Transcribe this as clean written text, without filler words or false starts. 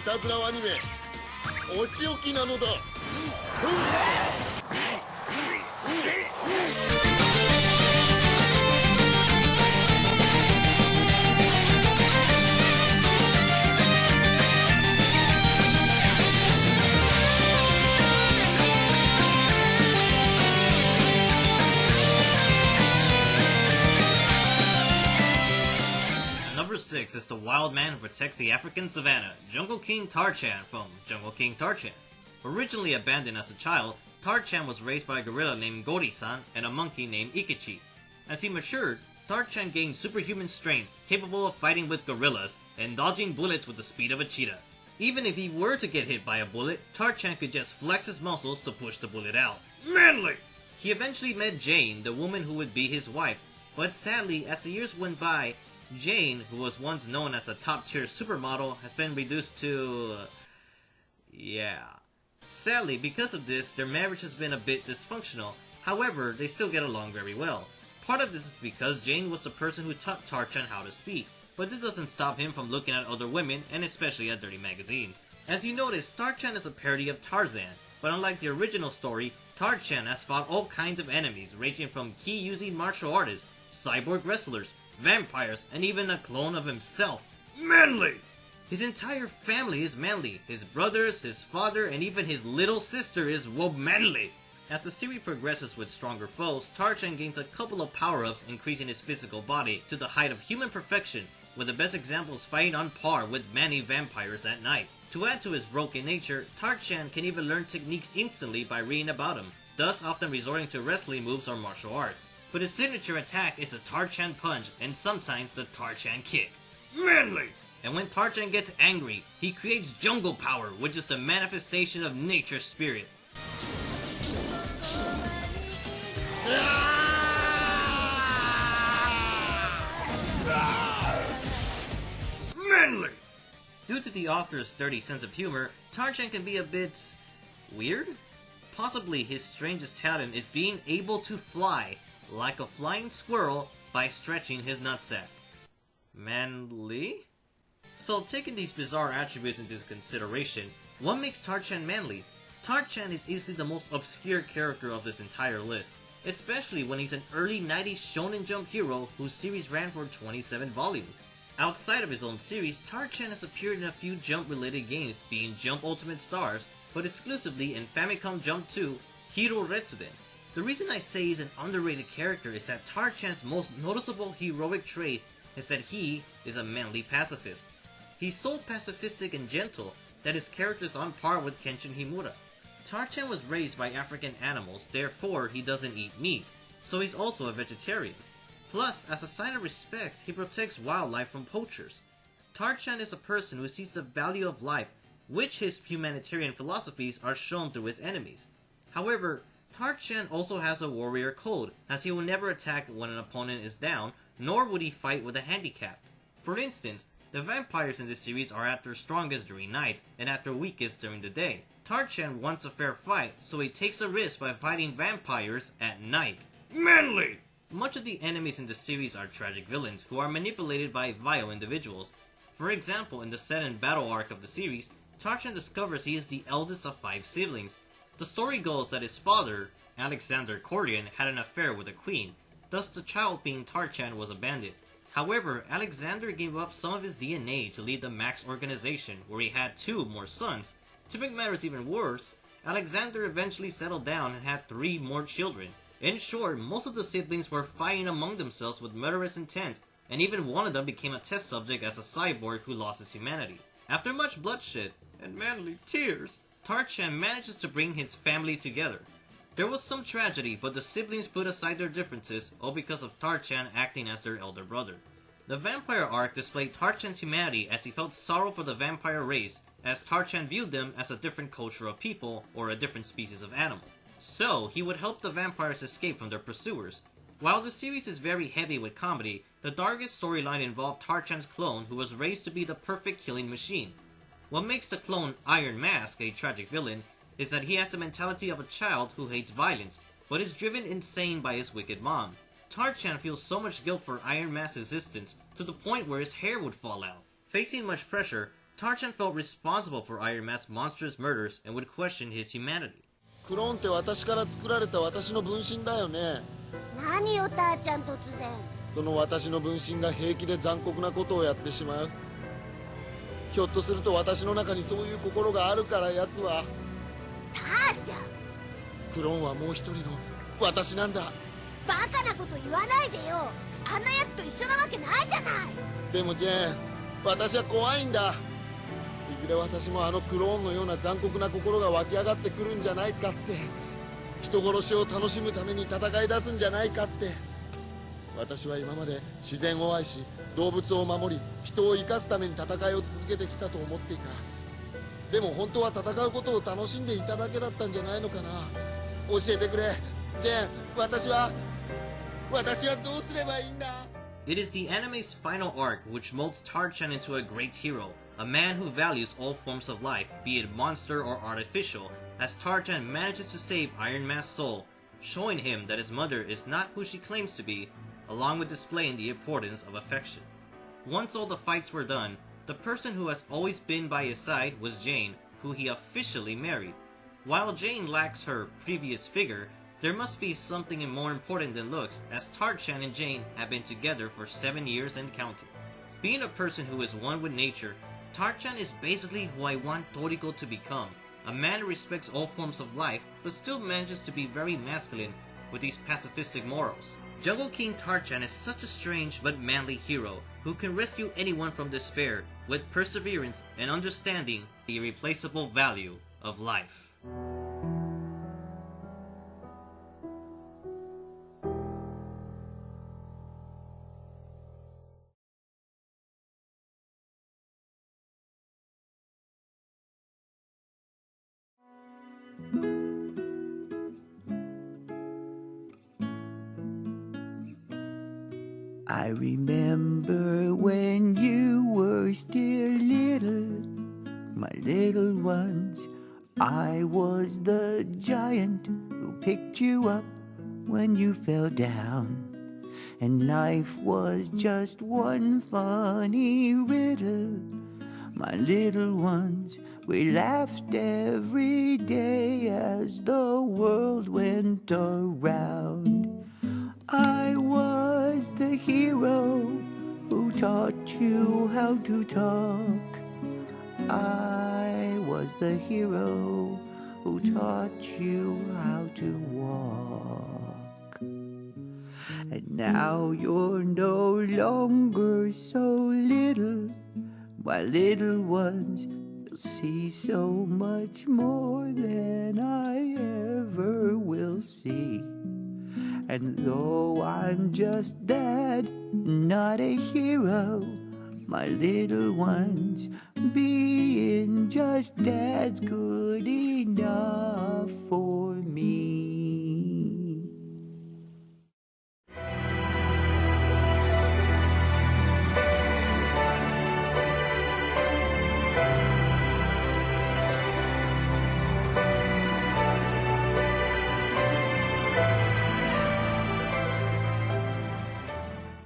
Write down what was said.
たずらアニメお仕置きなのだ。Number 6 is the wild man who protects the African savannah, Jungle King Taa-chan from Jungle King Taa-chan. Originally abandoned as a child, Taa-chan was raised by a gorilla named Gori-san and a monkey named Ikichi. As he matured, Taa-chan gained superhuman strength, capable of fighting with gorillas and dodging bullets with the speed of a cheetah. Even if he were to get hit by a bullet, Taa-chan could just flex his muscles to push the bullet out. Manly! He eventually met Jane, the woman who would be his wife, but sadly, as the years went by, Jane, who was once known as a top-tier supermodel, has been reduced to... yeah. Sadly, because of this, their marriage has been a bit dysfunctional. However, they still get along very well. Part of this is because Jane was the person who taught Taa-chan how to speak, but this doesn't stop him from looking at other women, and especially at dirty magazines. As you notice, Taa-chan is a parody of Tarzan, but unlike the original story, Taa-chan has fought all kinds of enemies, ranging from ki-using martial artists, cyborg wrestlers, vampires, and even a clone of himself. Manly! His entire family is manly. His brothers, his father, and even his little sister is manly. As the series progresses with stronger foes, Taa-chan gains a couple of power-ups, increasing his physical body to the height of human perfection, with the best examples fighting on par with many vampires at night. To add to his broken nature, Taa-chan can even learn techniques instantly by reading about him, thus often resorting to wrestling moves or martial arts. But his signature attack is the Taa-chan punch and sometimes the Taa-chan kick. Manly! And when Taa-chan gets angry, he creates jungle power, which is the manifestation of nature's spirit. Manly! Due to the author's sturdy sense of humor, Taa-chan can be a bit... weird? Possibly his strangest talent is being able to fly, like a flying squirrel, by stretching his nutsack. Manly? So taking these bizarre attributes into consideration, what makes Taa-chan manly? Taa-chan is easily the most obscure character of this entire list, especially when he's an early 90s Shonen Jump hero whose series ran for 27 volumes. Outside of his own series, Taa-chan has appeared in a few Jump-related games, being Jump Ultimate Stars, but exclusively in Famicom Jump 2, Hero Retsuden. The reason I say he's an underrated character is that Taa-chan's most noticeable heroic trait is that he is a manly pacifist. He's so pacifistic and gentle that his character is on par with Kenshin Himura. Taa-chan was raised by African animals, therefore he doesn't eat meat, so he's also a vegetarian. Plus, as a sign of respect, he protects wildlife from poachers. Taa-chan is a person who sees the value of life, which his humanitarian philosophies are shown through his enemies. However, Taa-chan also has a warrior code, as he will never attack when an opponent is down, nor would he fight with a handicap. For instance, the vampires in this series are at their strongest during night, and at their weakest during the day. Taa-chan wants a fair fight, so he takes a risk by fighting vampires at night. Manly! Much of the enemies in the series are tragic villains who are manipulated by vile individuals. For example, in the Seinen battle arc of the series, Taa-chan discovers he is the eldest of 5 siblings. The story goes that his father, Alexander Cordian, had an affair with a queen, thus the child being Taa-chan was abandoned. However, Alexander gave up some of his DNA to lead the Max organization, where he had 2 more sons. To make matters even worse, Alexander eventually settled down and had 3 more children. In short, most of the siblings were fighting among themselves with murderous intent, and even one of them became a test subject as a cyborg who lost his humanity. After much bloodshed and manly tears, Taa-chan manages to bring his family together. There was some tragedy, but the siblings put aside their differences, all because of Taa-chan acting as their elder brother. The vampire arc displayed Taa-chan's humanity as he felt sorrow for the vampire race, as Taa-chan viewed them as a different culture of people, or a different species of animal. So, he would help the vampires escape from their pursuers. While the series is very heavy with comedy, the darkest storyline involved Taa-chan's clone who was raised to be the perfect killing machine. What makes the clone Iron Mask a tragic villain is that he has the mentality of a child who hates violence, but is driven insane by his wicked mom. Taa-chan feels so much guilt for Iron Mask's existence to the point where his hair would fall out. Facing much pressure, Taa-chan felt responsible for Iron Man's monstrous murders and would question his humanity. クローンって私から作られた私の分身だよね。何よターちゃん突然。その私の分身が平気で残酷なことをやってしまう。ひょっとすると私の中にそういう心があるから奴は。ターちゃん、クローンはもう一人の私なんだ。バカなこと言わないでよ。あんな奴と一緒なわけないじゃない。でもジェーン、私は怖いんだ。いずれ私もあのクローンのような残酷な心が湧き上がってくるんじゃないかって。人殺しを楽しむために戦い出すんじゃないかって。私は今まで自然を愛し動物を守り人を生かすために戦いを続けてきたと思っていた。でも本当は戦うことを楽しんでいただけだったんじゃないのかな。教えてくれジェーン。私はどうすればいいんだ。 It is the anime's final arc which molds Taa-chan into a great hero, a man who values all forms of life, be it monster or artificial, as Taa-chan manages to save Iron Man's soul, showing him that his mother is not who she claims to be, along with displaying the importance of affection. Once all the fights were done, the person who has always been by his side was Jane, who he officially married. While Jane lacks her previous figure, there must be something more important than looks, as Taa-chan and Jane have been together for 7 years and counting. Being a person who is one with nature, Taa-chan is basically who I want Toriko to become, a man who respects all forms of life but still manages to be very masculine with these pacifistic morals. Jungle King Taa-chan is such a strange but manly hero who can rescue anyone from despair with perseverance and understanding the irreplaceable value of life. I remember when you were still little, my little ones. I was the giant who picked you up when you fell down. And life was just one funny riddle. My little ones, we laughed every day as the world went around. I was the hero who taught you how to talk. I was the hero who taught you how to walk. And now you're no longer so little, my little ones. You'll see so much more than I ever will see. And though I'm just dad, not a hero, my little ones, being just dad's good enough for me.